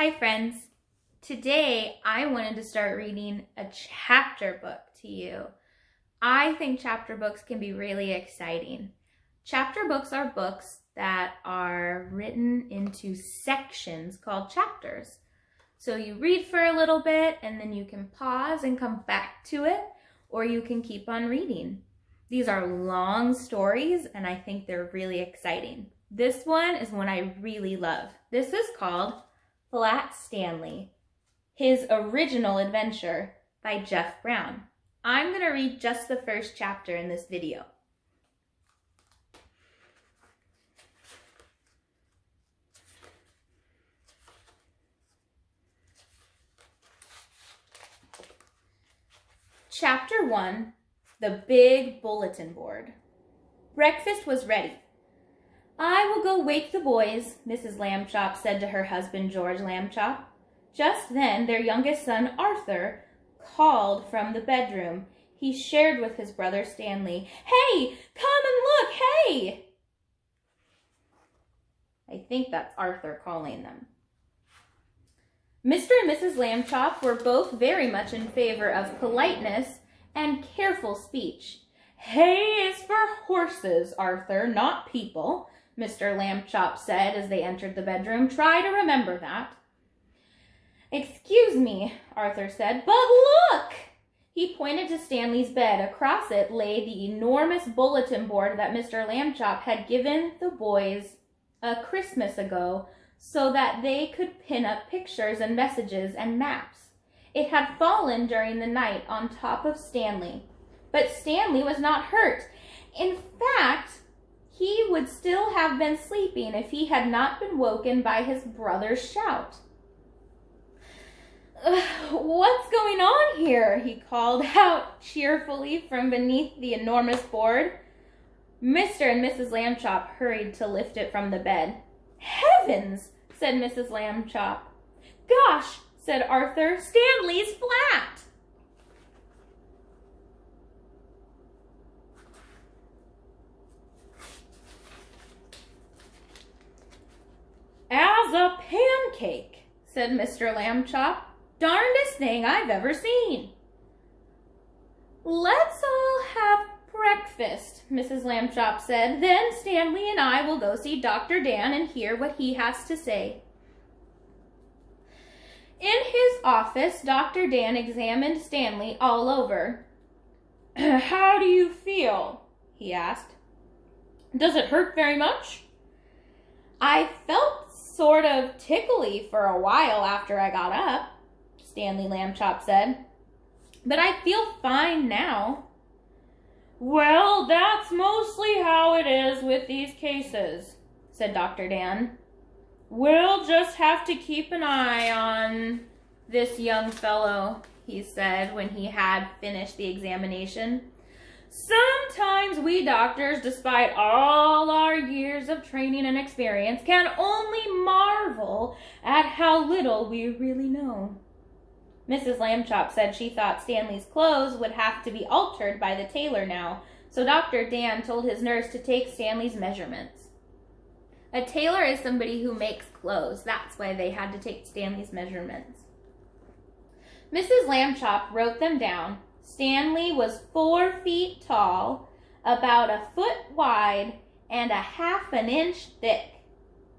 Hi friends, today I wanted to start reading a chapter book to you. I think chapter books can be really exciting. Chapter books are books that are written into sections called chapters. So you read for a little bit and then you can pause and come back to it, or you can keep on reading. These are long stories and I think they're really exciting. This one is one I really love. This is called Flat Stanley, His Original Adventure by Jeff Brown. I'm going to read just the first chapter in this video. Chapter 1, The Big Bulletin Board. Breakfast was ready. "I will go wake the boys," Mrs. Lambchop said to her husband, George Lambchop. Just then, their youngest son, Arthur, called from the bedroom he shared with his brother Stanley. "Hey, come and look, hey!" I think that's Arthur calling them. Mr. and Mrs. Lambchop were both very much in favor of politeness and careful speech. "Hay is for horses, Arthur, not people," Mr. Lambchop said as they entered the bedroom. "Try to remember that." "Excuse me," Arthur said, "but look!" He pointed to Stanley's bed. Across it lay the enormous bulletin board that Mr. Lambchop had given the boys a Christmas ago so that they could pin up pictures and messages and maps. It had fallen during the night on top of Stanley, but Stanley was not hurt. In fact, he would still have been sleeping if he had not been woken by his brother's shout. "What's going on here?" he called out cheerfully from beneath the enormous board. Mr. and Mrs. Lambchop hurried to lift it from the bed. "Heavens!" said Mrs. Lambchop. "Gosh!" said Arthur. "Stanley's flat!" "As a pancake," said Mr. Lambchop. "Darndest thing I've ever seen." "Let's all have breakfast," Mrs. Lambchop said. "Then Stanley and I will go see Dr. Dan and hear what he has to say." In his office, Dr. Dan examined Stanley all over. "How do you feel?" he asked. "Does it hurt very much?" "I felt sort of tickly for a while after I got up," Stanley Lambchop said. "But I feel fine now." "Well, that's mostly how it is with these cases," said Dr. Dan. "We'll just have to keep an eye on this young fellow," he said when he had finished the examination. "Sometimes we doctors, despite all our years of training and experience, can only marvel at how little we really know." Mrs. Lambchop said she thought Stanley's clothes would have to be altered by the tailor now, so Dr. Dan told his nurse to take Stanley's measurements. A tailor is somebody who makes clothes. That's why they had to take Stanley's measurements. Mrs. Lambchop wrote them down. Stanley was 4 feet tall, about a foot wide, and a half an inch thick.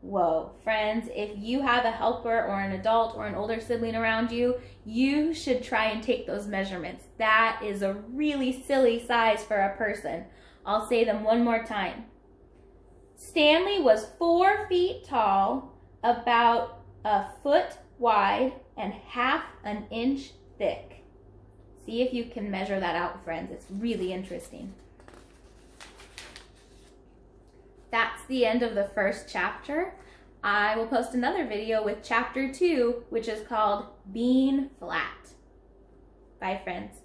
Whoa, friends, if you have a helper or an adult or an older sibling around you, you should try and take those measurements. That is a really silly size for a person. I'll say them one more time. Stanley was 4 feet tall, about a foot wide, and half an inch thick. See if you can measure that out, friends. It's really interesting. That's the end of the first chapter. I will post another video with chapter 2, which is called Being Flat. Bye, friends.